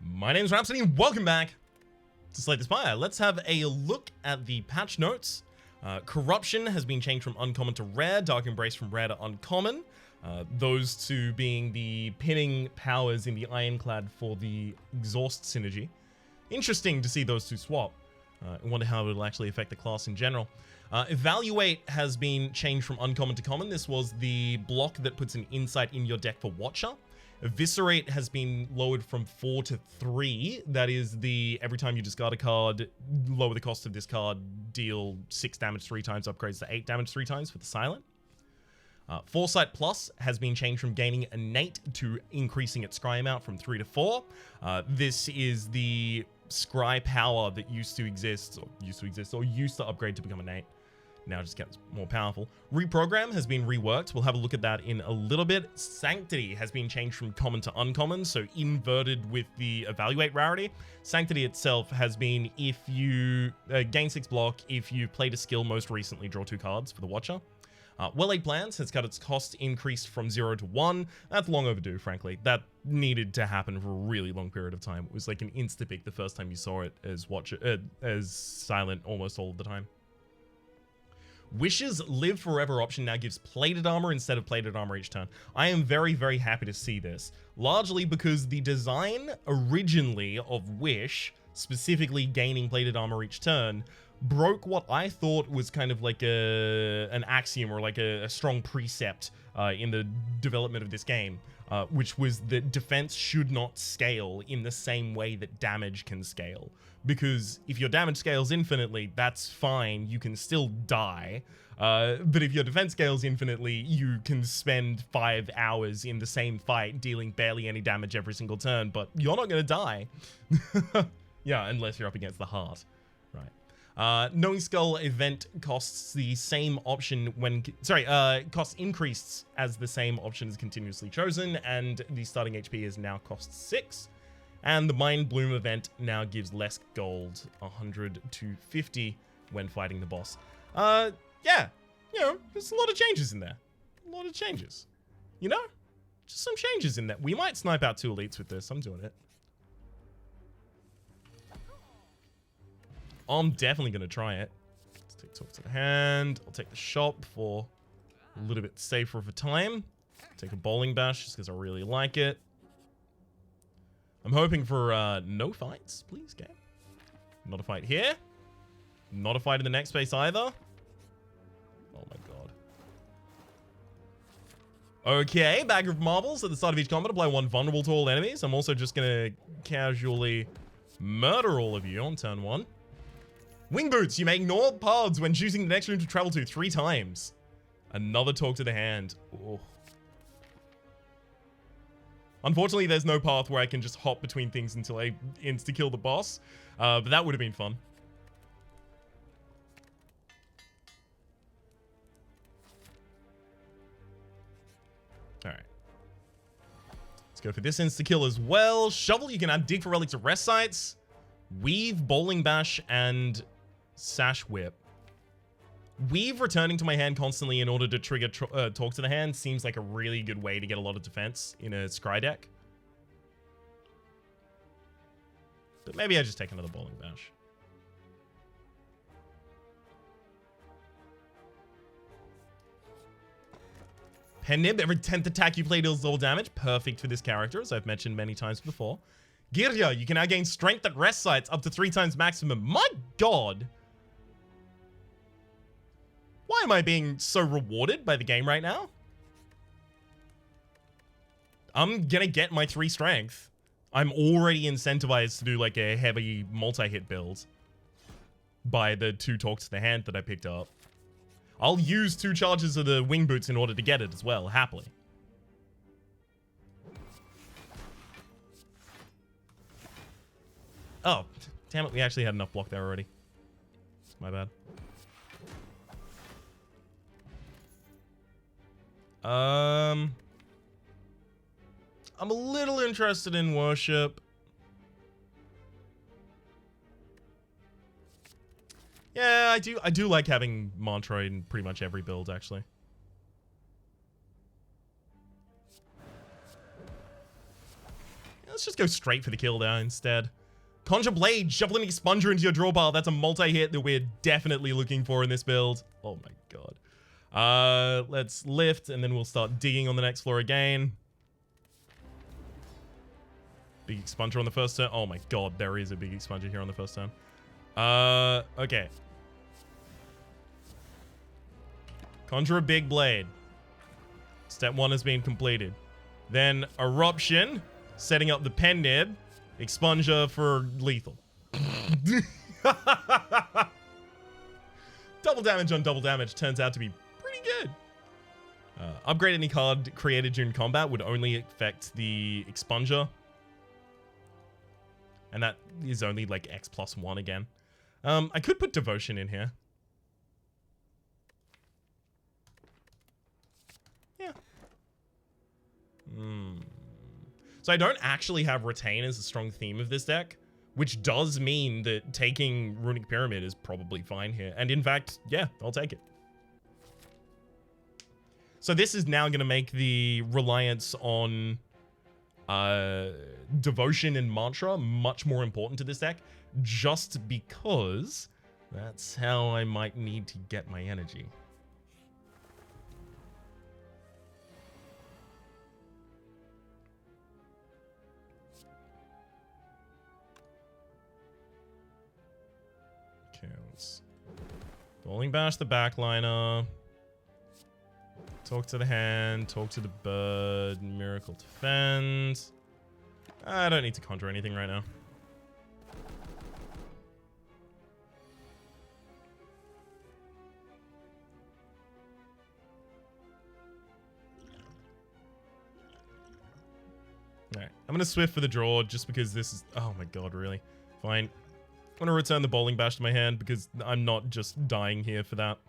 My name's Rhapsody and welcome back to Slay the Spire. Let's have a look at the patch notes. Corruption has been changed from uncommon to rare, Dark Embrace from rare to uncommon. Those two being the pinning powers in the Ironclad for the Exhaust synergy. Interesting to see those two swap. I wonder how it will actually affect the class in general. Evaluate has been changed from uncommon to common. This was the block that puts an insight in your deck for Watcher. Eviscerate has been lowered from 4 to 3. That is the every time you discard a card, lower the cost of this card, deal 6 damage 3 times, upgrades to 8 damage 3 times for the silent. Foresight Plus has been changed from gaining innate to increasing its scry amount from 3 to 4. This is the scry power that used to upgrade to become innate. Now just gets more powerful. Reprogram has been reworked. We'll have a look at that in a little bit. Sanctity has been changed from common to uncommon, so inverted with the evaluate rarity. Sanctity itself has been if you gain 6 block, if you played a skill most recently, draw 2 cards for the Watcher. Well-Laid Plans has got its cost increased from 0 to 1. That's long overdue, frankly. That needed to happen for a really long period of time. It was like an insta-pick the first time you saw it as Watcher, as Silent almost all of the time. Wish's Live Forever option now gives plated armor instead of plated armor each turn. I am very, very happy to see this, largely because the design originally of Wish, specifically gaining plated armor each turn, broke what I thought was kind of like an axiom or like a strong precept in the development of this game, which was that defense should not scale in the same way that damage can scale. Because if your damage scales infinitely, that's fine, you can still die. But if your defense scales infinitely, you can spend 5 hours in the same fight dealing barely any damage every single turn, but you're not going to die. Yeah, unless you're up against the heart. Right. Knowing Skull event costs the same option when... costs increased as the same option is continuously chosen, and the starting HP is now cost 6. And the Mind Bloom event now gives less gold, 100 to 50 when fighting the boss. Yeah, you know, there's a lot of changes in there. A lot of changes. You know? Just some changes in there. We might snipe out 2 elites with this. I'm doing it. I'm definitely going to try it. Let's take Talk to the Hand. I'll take the shop for a little bit safer of a time. Take a Bowling Bash just because I really like it. I'm hoping for no fights, please, game. Not a fight here. Not a fight in the next space either. Oh my god. Okay, bag of marbles at the start of each combat. Apply 1 vulnerable to all enemies. I'm also just going to casually murder all of you on turn 1. Wing Boots. You may ignore paths when choosing the next room to travel to 3 times. Another Talk to the Hand. Oh. Unfortunately, there's no path where I can just hop between things until I insta-kill the boss. But that would have been fun. Alright. Let's go for this insta-kill as well. Shovel, you can add Dig for Relics to rest sites. Weave, Bowling Bash, and Sash Whip. Weave returning to my hand constantly in order to trigger Talk to the Hand seems like a really good way to get a lot of defense in a scry deck. But maybe I just take another Bowling Bash. Pen Nib, every 10th attack you play deals double damage. Perfect for this character, as I've mentioned many times before. Girya, you can now gain strength at rest sites up to 3 times maximum. My god! Why am I being so rewarded by the game right now? I'm gonna get my 3 strength. I'm already incentivized to do like a heavy multi-hit build by the 2 Talks to the Hand that I picked up. I'll use 2 charges of the Wing Boots in order to get it as well, happily. Oh, damn it, we actually had enough block there already. My bad. I'm a little interested in Worship. Yeah, I do like having Mantra in pretty much every build, actually. Let's just go straight for the kill there instead. Conjure Blade, shoveling Expunger into your draw pile. That's a multi-hit that we're definitely looking for in this build. Oh my god. Let's lift, and then we'll start digging on the next floor again. Big Expunger on the first turn. Oh my god, there is a big Expunger here on the first turn. Okay. Conjure a big blade. Step 1 has been completed. Then Eruption, setting up the pen nib. Expunger for lethal. Double damage on double damage turns out to be pretty good. Upgrade any card created during combat would only affect the Expunger. And that is only like X+1 again. I could put Devotion in here. Yeah. So I don't actually have Retain as a strong theme of this deck, which does mean that taking Runic Pyramid is probably fine here. And in fact, yeah, I'll take it. So this is now going to make the reliance on Devotion and Mantra much more important to this deck, just because that's how I might need to get my energy. Okay, let's Bowling Bash the backliner. Talk to the hand, talk to the bird, Miracle Defend. I don't need to conjure anything right now. Alright, I'm gonna Swift for the draw just because this is... Oh my god, really? Fine. I'm gonna return the Bowling Bash to my hand because I'm not just dying here for that.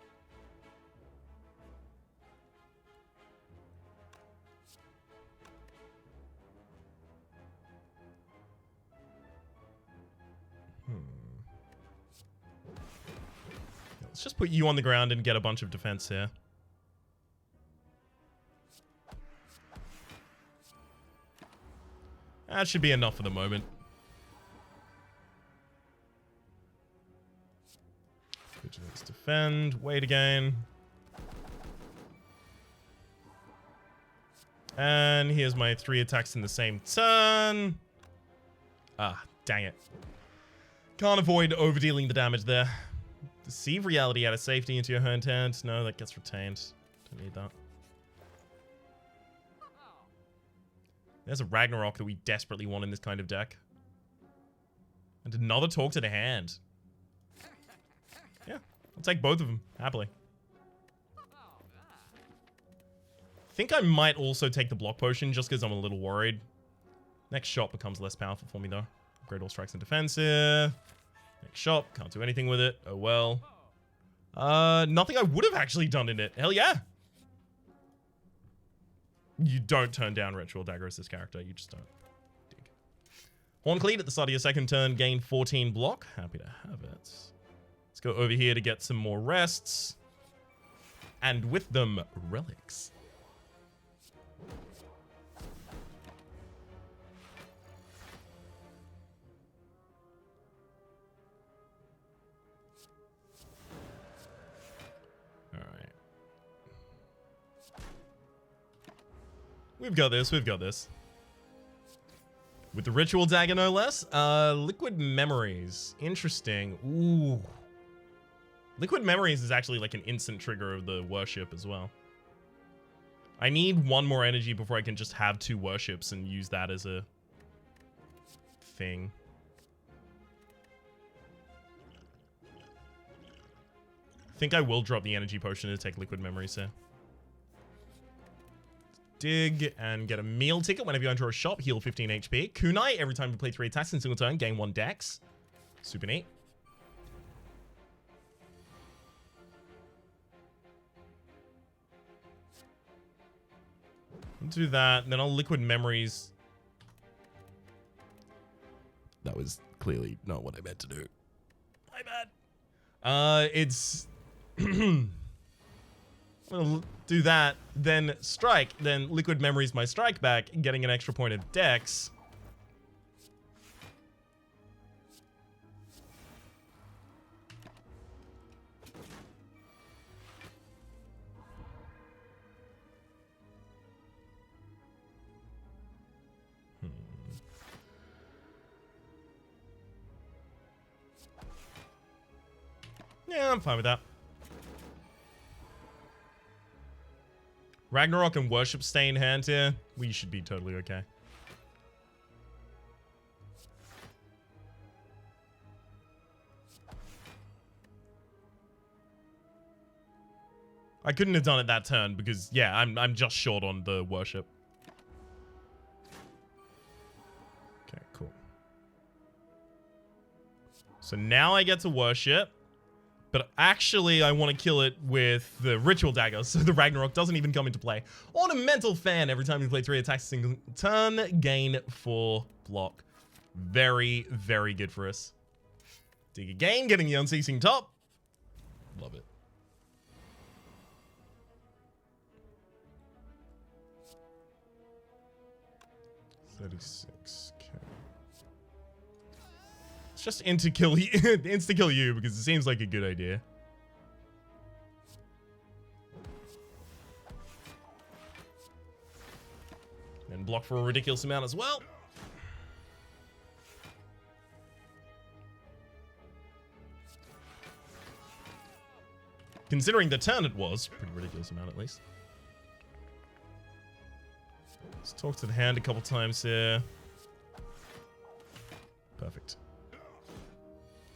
Let's just put you on the ground and get a bunch of defense here. That should be enough for the moment. Vigilance defend. Wait again. And here's my 3 attacks in the same turn. Ah, dang it. Can't avoid overdealing the damage there. Deceive reality out of safety into your hand. No, that gets retained. Don't need that. There's a Ragnarok that we desperately want in this kind of deck. And another Talk to the Hand. Yeah, I'll take both of them, happily. I think I might also take the Block Potion just because I'm a little worried. Next shot becomes less powerful for me though. Upgrade all strikes and defense here. Next shot, can't do anything with it. Oh well. Nothing I would have actually done in it. Hell yeah. You don't turn down Ritual Dagger as this character. You just don't. Dig. Horncleat at the start of your second turn, gain 14 block. Happy to have it. Let's go over here to get some more rests. And with them, relics. We've got this, we've got this. With the Ritual Dagger, no less. Liquid Memories. Interesting. Ooh. Liquid Memories is actually like an instant trigger of the worship as well. I need one more energy before I can just have 2 worships and use that as a thing. I think I will drop the energy potion to take Liquid Memories here. Dig and get a meal ticket whenever you enter a shop. Heal 15 HP. Kunai, every time you play 3 attacks in a single turn, gain 1 dex. Super neat. I'll do that, and then I'll Liquid Memories. That was clearly not what I meant to do. My bad. It's... I'll do that, then strike, then Liquid Memories my strike back, getting an extra point of dex. Yeah, I'm fine with that. Ragnarok and Worship stay in hand here. We should be totally okay. I couldn't have done it that turn because, yeah, I'm just short on the Worship. Okay, cool. So now I get to Worship. But actually, I want to kill it with the Ritual Dagger, so the Ragnarok doesn't even come into play. Ornamental Fan, every time you play 3 attacks a single turn, gain 4 block. Very, very good for us. Dig again, getting the Unceasing Top. Love it. $36. Just insta-kill you because it seems like a good idea. And block for a ridiculous amount as well. Considering the turn it was, pretty ridiculous amount at least. Let's talk to the hand a couple times here. Perfect.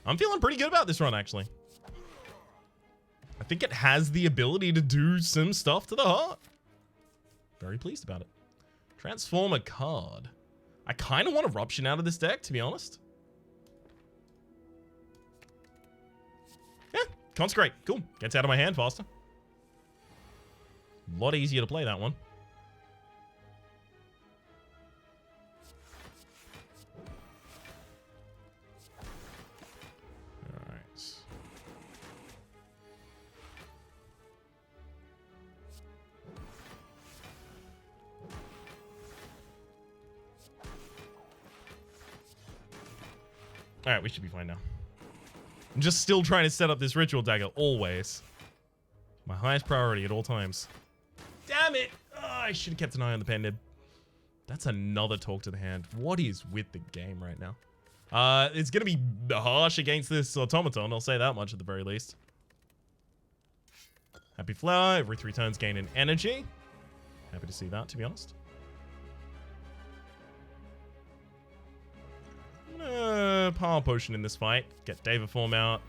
I'm feeling pretty good about this run, actually. I think it has the ability to do some stuff to the heart. Very pleased about it. Transform a card. I kind of want Eruption out of this deck, to be honest. Yeah, Consecrate. Cool. Gets out of my hand faster. A lot easier to play that one. Alright, we should be fine now. I'm just still trying to set up this Ritual Dagger, always. My highest priority at all times. Damn it! Oh, I should have kept an eye on the pen nib. That's another talk to the hand. What is with the game right now? It's gonna be harsh against this automaton, I'll say that much at the very least. Happy Flower, every 3 turns gain an energy. Happy to see that, to be honest. Power Potion in this fight. Get Deva Form out.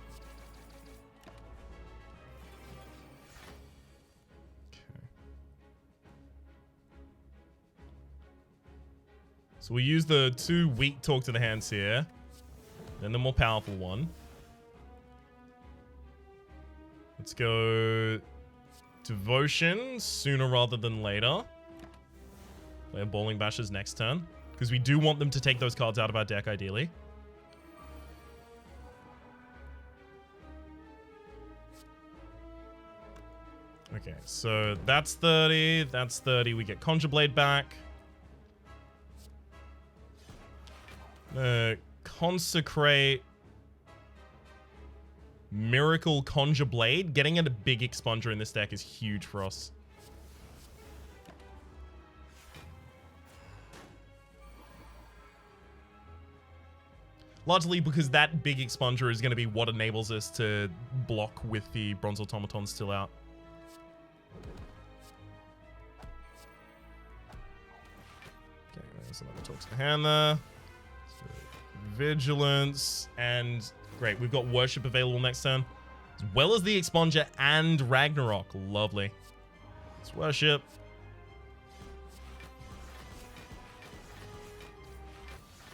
Okay. So we'll use the 2 weak talk to the hands here. Then the more powerful one. Let's go Devotion sooner rather than later. Play a Bowling Bashers next turn. Because we do want them to take those cards out of our deck, ideally. Okay, so that's 30. That's 30. We get Conjure Blade back. Consecrate. Miracle Conjure Blade. Getting a big expunger in this deck is huge for us. Largely because that big expunger is going to be what enables us to block with the Bronze Automaton still out. Okay, there's another talk to the hand there. So, Vigilance, and great, we've got Worship available next turn. As well as the expunger and Ragnarok. Lovely. Let's Worship.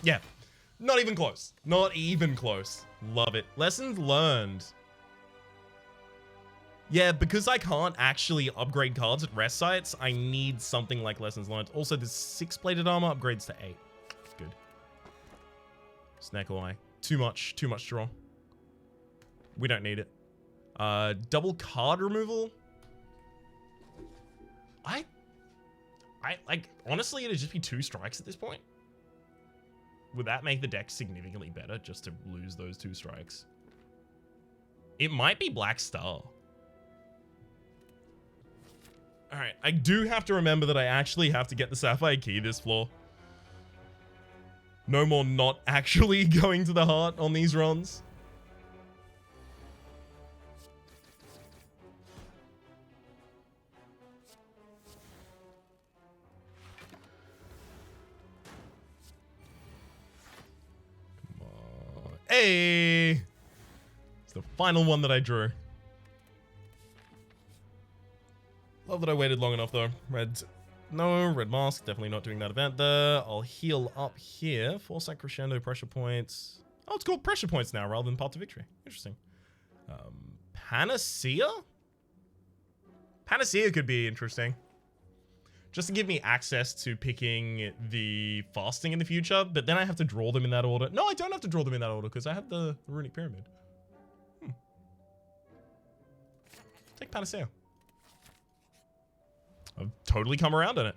Yeah. Not even close. Not even close. Love it. Lessons learned. Yeah, because I can't actually upgrade cards at rest sites, I need something like Lessons Learned. Also, this 6-plated armor upgrades to 8. Good. Snake Eye. Too much draw. We don't need it. Double card removal. I like, honestly, it'd just be 2 strikes at this point. Would that make the deck significantly better just to lose those 2 strikes? It might be Black Star. Alright, I do have to remember that I actually have to get the Sapphire Key this floor. No more not actually going to the heart on these runs. Hey! It's the final one that I drew. Love that I waited long enough though. Red, no, red mask, definitely not doing that event there. I'll heal up here. 4-sec crescendo pressure points. Oh, it's called pressure points now rather than path to victory. Interesting. Panacea? Panacea could be interesting. Just to give me access to picking the fasting in the future, but then I have to draw them in that order. No, I don't have to draw them in that order because I have the runic pyramid. Take Panacea. I've totally come around on it.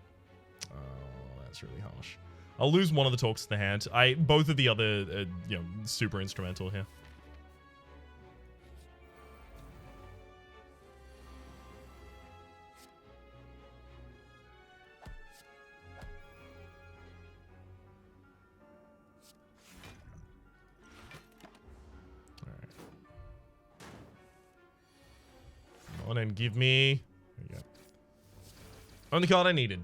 Oh, that's really harsh. I'll lose one of the talks to the hand. Both of the other, you know, super instrumental here. Come on and give me... There you go. Only card I needed.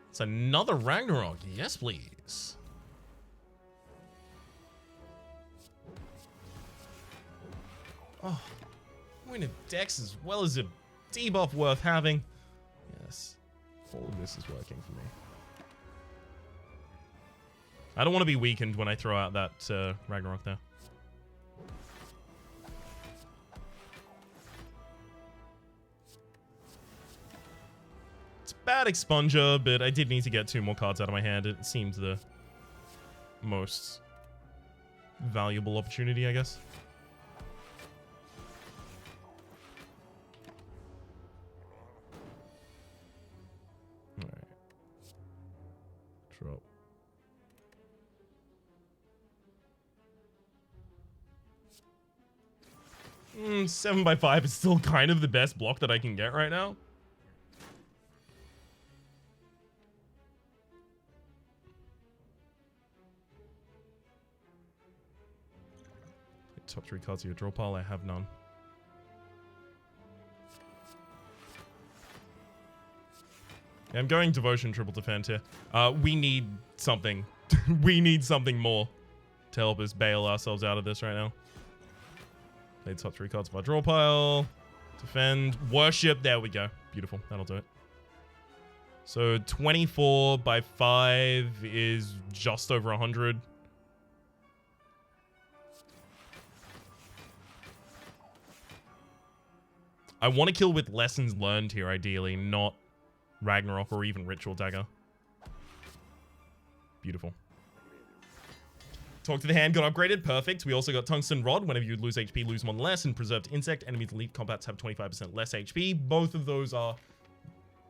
It's another Ragnarok. Yes, please. Oh, win a dex as well as a debuff worth having. Yes. All of this is working for me. I don't want to be weakened when I throw out that Ragnarok there. Bad expunger, but I did need to get 2 more cards out of my hand. It seemed the most valuable opportunity, I guess. Alright. Drop. Hmm, 7x5 is still kind of the best block that I can get right now. Top 3 cards of your draw pile. I have none. Yeah, I'm going Devotion, Triple Defend here. We need something. We need something more to help us bail ourselves out of this right now. Play top 3 cards of our draw pile. Defend. Worship. There we go. Beautiful. That'll do it. So 24 by 5 is just over 100. I want to kill with Lessons Learned here, ideally, not Ragnarok or even Ritual Dagger. Beautiful. Talk to the hand got upgraded. Perfect. We also got Tungsten Rod. Whenever you lose HP, lose 1 less. And Preserved Insect. Enemies elite combats have 25% less HP. Both of those are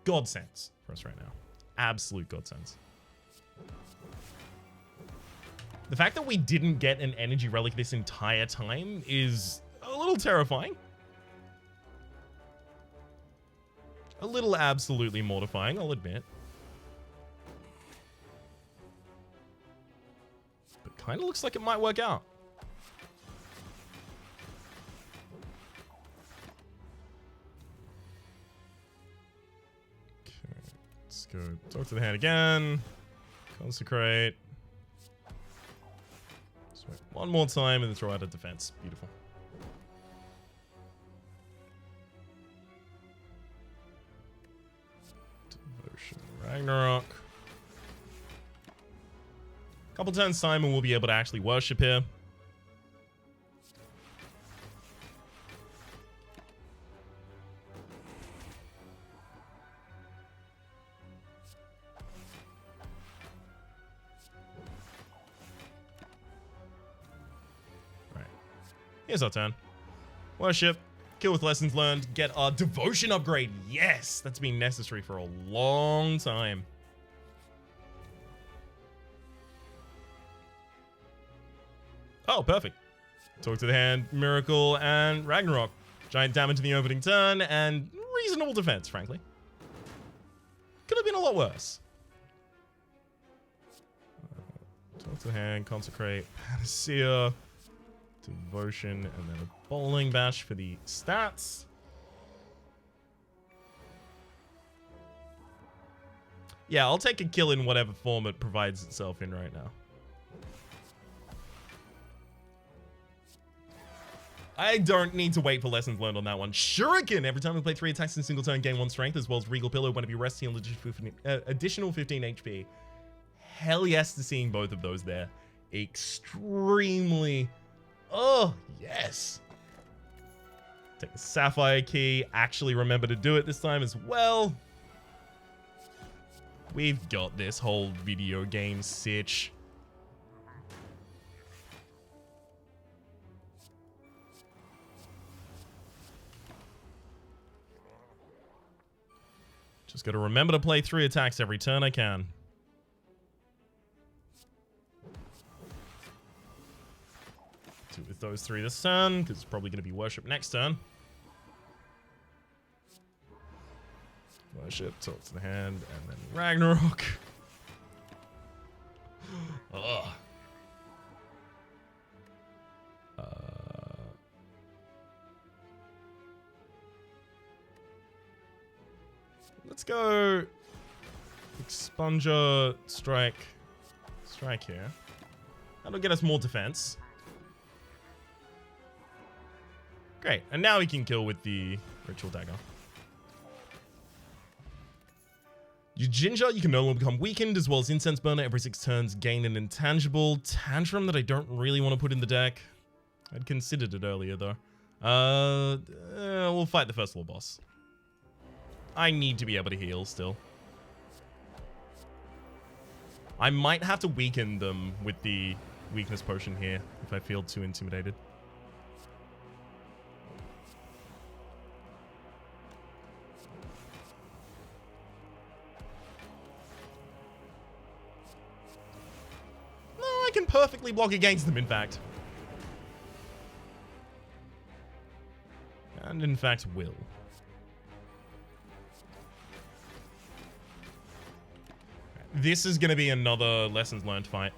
godsends for us right now. Absolute godsends. The fact that we didn't get an energy relic this entire time is a little terrifying. A little absolutely mortifying, I'll admit. But kind of looks like it might work out. Okay, let's go talk to the hand again. Consecrate. Swipe one more time and then throw out a defense. Beautiful. Ragnarok. Couple turns time and we'll be able to actually worship here. Right. Here's our turn. Worship. Kill with Lessons Learned. Get our Devotion upgrade. Yes! That's been necessary for a long time. Oh, perfect. Talk to the hand, Miracle, and Ragnarok. Giant damage in the opening turn, and reasonable defense, frankly. Could have been a lot worse. Talk to the hand, Consecrate, Panacea, Devotion, and then a Bowling Bash for the stats. Yeah, I'll take a kill in whatever form it provides itself in right now. I don't need to wait for lessons learned on that one. Shuriken! Every time we play 3 attacks in a single turn, gain 1 strength, as well as Regal Pillow whenever you rest, heal additional 15 HP. Hell yes to seeing both of those there. Extremely... Oh, yes. Take the Sapphire Key. Actually remember to do it this time as well. We've got this whole video game sitch. Just got to remember to play 3 attacks every turn I can. Do with those 3 this turn, because it's probably going to be Worship next turn. Worship, talk to the hand, and then Ragnarok. Ugh. Let's go Expunger, strike here. That'll get us more defense. Great, and now we can kill with the Ritual Dagger. Ginger, you can no longer become weakened, as well as Incense Burner. Every 6 turns, gain an intangible. Tantrum that I don't really want to put in the deck. I'd considered it earlier, though. We'll fight the first floor boss. I need to be able to heal still. I might have to weaken them with the weakness potion here if I feel too intimidated. No, I can perfectly block against them, in fact. And in fact, will. This is going to be another lessons learned fight.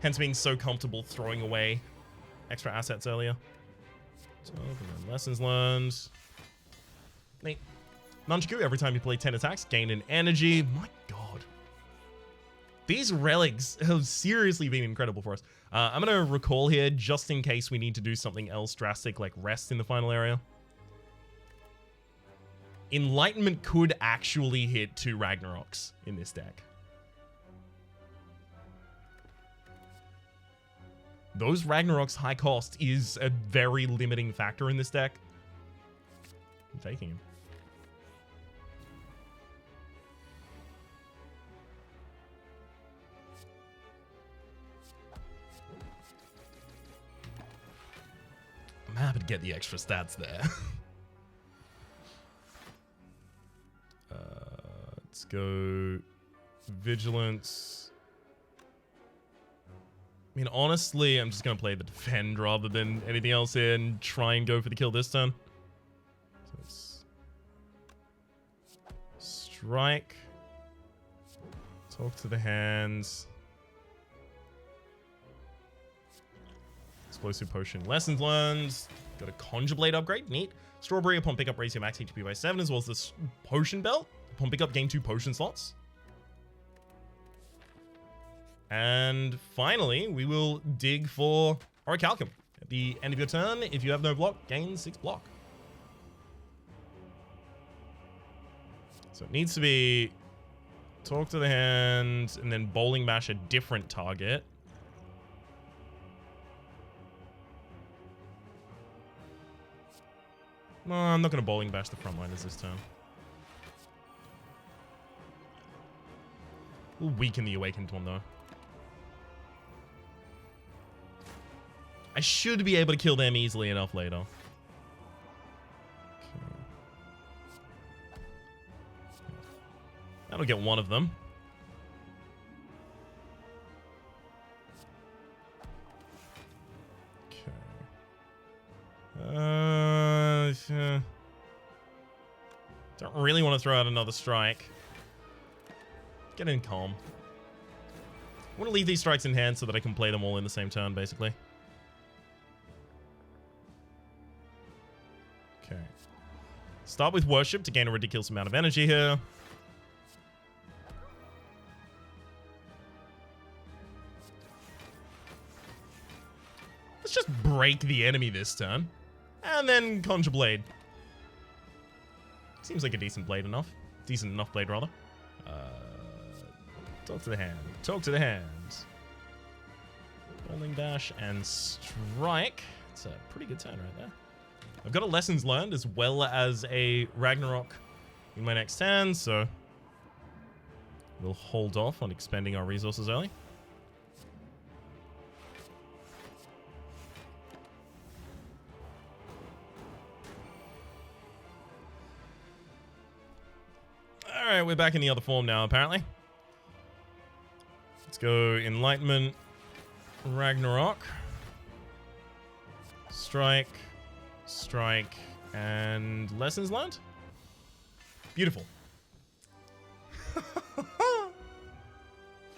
Hence being so comfortable throwing away extra assets earlier. So, lessons learned. Neat. Nunchaku, every time you play 10 attacks, gain an energy. My god. These relics have seriously been incredible for us. I'm going to recall here just in case we need to do something else drastic like rest in the final area. Enlightenment could actually hit 2 Ragnaroks in this deck. Those Ragnaroks high cost is a very limiting factor in this deck. I'm taking him. I'm happy to get the extra stats there. Let's go Vigilance. I mean, honestly, I'm just going to play the Defend rather than anything else here and try and go for the kill this turn. So it's Strike. Talk to the hands. Explosive Potion. Lessons learned. Got a Conjure Blade upgrade. Neat. Strawberry, upon pickup, raise your max HP by 7, as well as this Potion Belt. Upon pickup, gain 2 potion slots. And finally, we will dig for Orichalcum. At the end of your turn, if you have no block, gain 6 block. So it needs to be talk to the hand and then Bowling Bash a different target. No, I'm not going to Bowling Bash the frontliners this turn. We'll weaken the Awakened one, though. I should be able to kill them easily enough later. Okay. That'll get one of them. Okay. Don't really want to throw out another strike. Get in calm. I want to leave these strikes in hand so that I can play them all in the same turn, basically. Okay. Start with Worship to gain a ridiculous amount of energy here. break the enemy this turn. And then Conjure Blade. Seems like a decent blade enough. Decent enough blade, rather. Talk to the hand. Talk to the hand. Rolling Dash and Strike. It's a pretty good turn right there. I've got a Lessons Learned as well as a Ragnarok in my next turn, so we'll hold off on expending our resources early. Alright, we're back in the other form now, apparently. Let's go Enlightenment, Ragnarok, Strike, Strike, and Lessons Learned. Beautiful.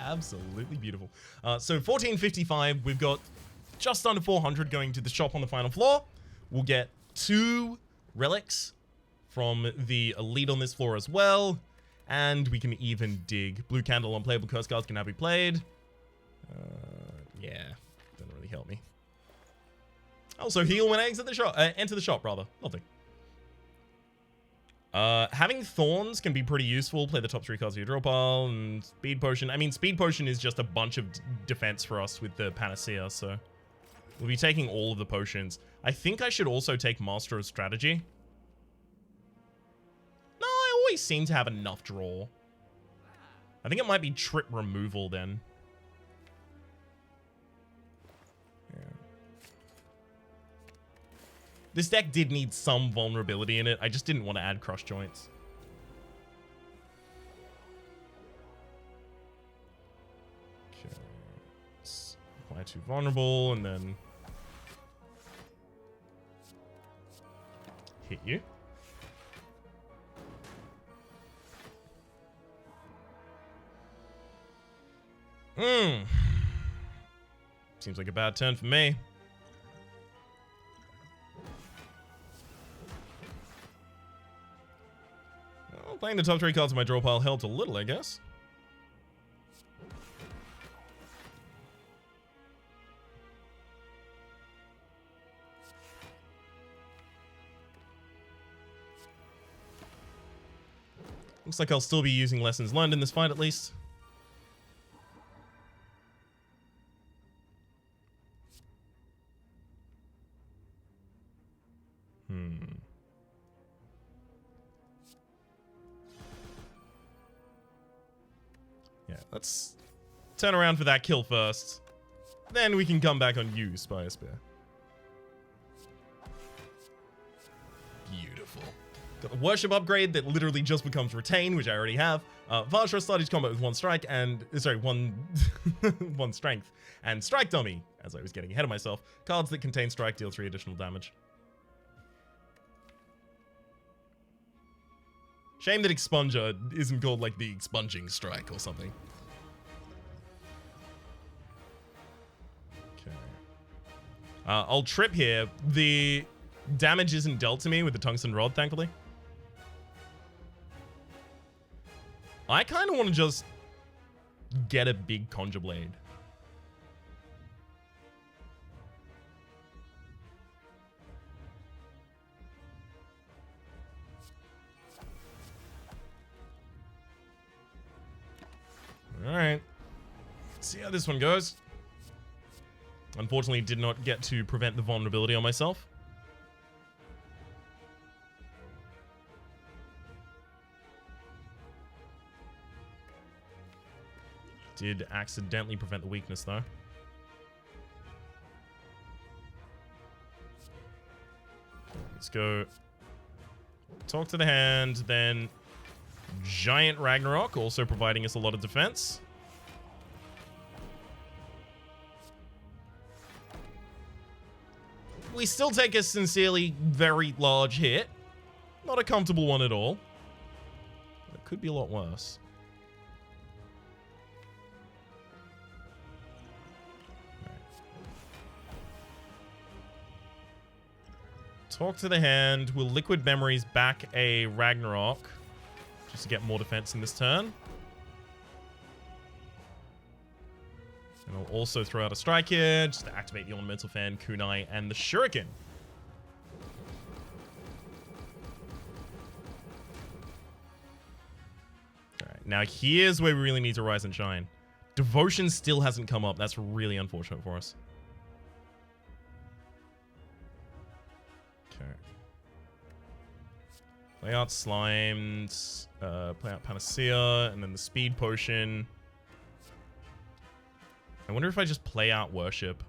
Absolutely beautiful. So 1455, we've got just under 400 going to the shop on the final floor. We'll get 2 relics from the elite on this floor as well. And we can even dig. Blue Candle on playable curse cards can now be played. Yeah, doesn't really help me. Also, heal when eggs at the shop. Enter the shop, rather. Lovely. Having Thorns can be pretty useful. Play the top 3 cards of your draw pile. And Speed Potion. I mean, Speed Potion is just a bunch of defense for us with the Panacea, so we'll be taking all of the potions. I think I should also take Master of Strategy. No, I always seem to have enough draw. I think it might be Trip Removal then. This deck did need some vulnerability in it. I just didn't want to add Crush Joints. Okay. Let's apply to vulnerable and then hit you. Seems like a bad turn for me. Well, playing the top 3 cards of my draw pile helped a little, I guess. Looks like I'll still be using Lessons Learned in this fight, at least. Yeah, let's turn around for that kill first. Then we can come back on you, Spire Spear. Beautiful. Got a Worship upgrade that literally just becomes Retain, which I already have. Varsha started combat with 1 strike and... Sorry, 1 strength. And Strike Dummy, as I was getting ahead of myself. Cards that contain strike deal 3 additional damage. Shame that Expunger isn't called like the Expunging Strike or something. Okay. I'll trip here. The damage isn't dealt to me with the Tungsten Rod, thankfully. I kind of want to just get a big Conjure Blade. Alright. Let's see how this one goes. Unfortunately, did not get to prevent the vulnerability on myself. Did accidentally prevent the weakness, though. Let's go. Talk to the hand, then... Giant Ragnarok, also providing us a lot of defense. We still take a sincerely very large hit. Not a comfortable one at all. It could be a lot worse. Talk to the hand. Will Liquid Memories back a Ragnarok? Just to get more defense in this turn. And I'll also throw out a strike here, just to activate the Ornamental Fan, Kunai, and the Shuriken. Alright, now here's where we really need to rise and shine. Devotion still hasn't come up. That's really unfortunate for us. Okay. Play out Slimes, play out Panacea, and then the Speed Potion. I wonder if I just play out Worship.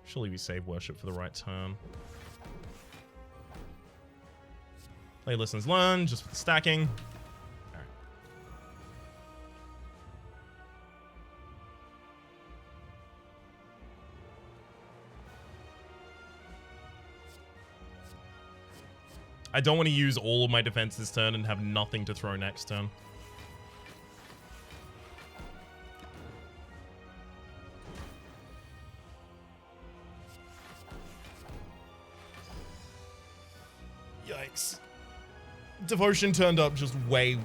Surely we save Worship for the right turn. Play Lessons Learned, just for the stacking. Alright. I don't want to use all of my defense this turn and have nothing to throw next turn. Yikes. Devotion turned up just way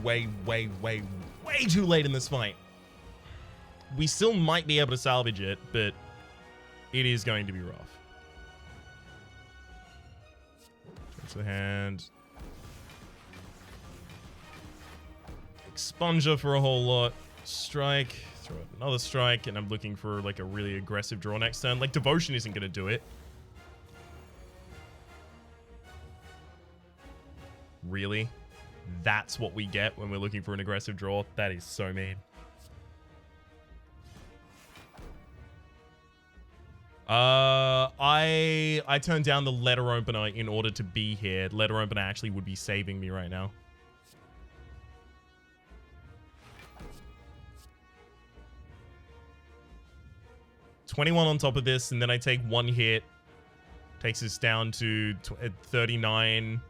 too late in this fight. We still might be able to salvage it, but it is going to be rough. Change the hand. Expunger for a whole lot. Strike. Throw out another strike, and I'm looking for like a really aggressive draw next turn. Like, Devotion isn't going to do it. Really? That's what we get when we're looking for an aggressive draw? That is so mean. I turned down the letter opener in order to be here. Letter opener actually would be saving me right now. $21 on top of this, and then I take one hit. Takes us down to 39.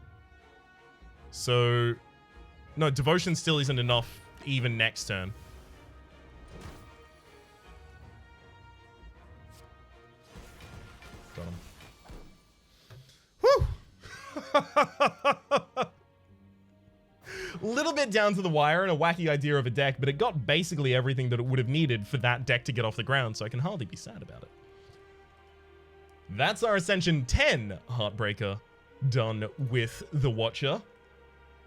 So, no, Devotion still isn't enough even next turn. Got him. Whew! Little bit down to the wire and a wacky idea of a deck, but it got basically everything that it would have needed for that deck to get off the ground, so I can hardly be sad about it. That's our Ascension 10 Heartbreaker done with the Watcher.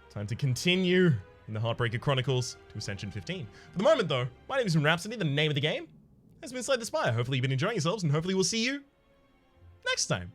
Time to continue in the Heartbreaker Chronicles to Ascension 15. For the moment, though, my name is Rhapsody. The name of the game has been Slay the Spire. Hopefully you've been enjoying yourselves, and hopefully we'll see you next time.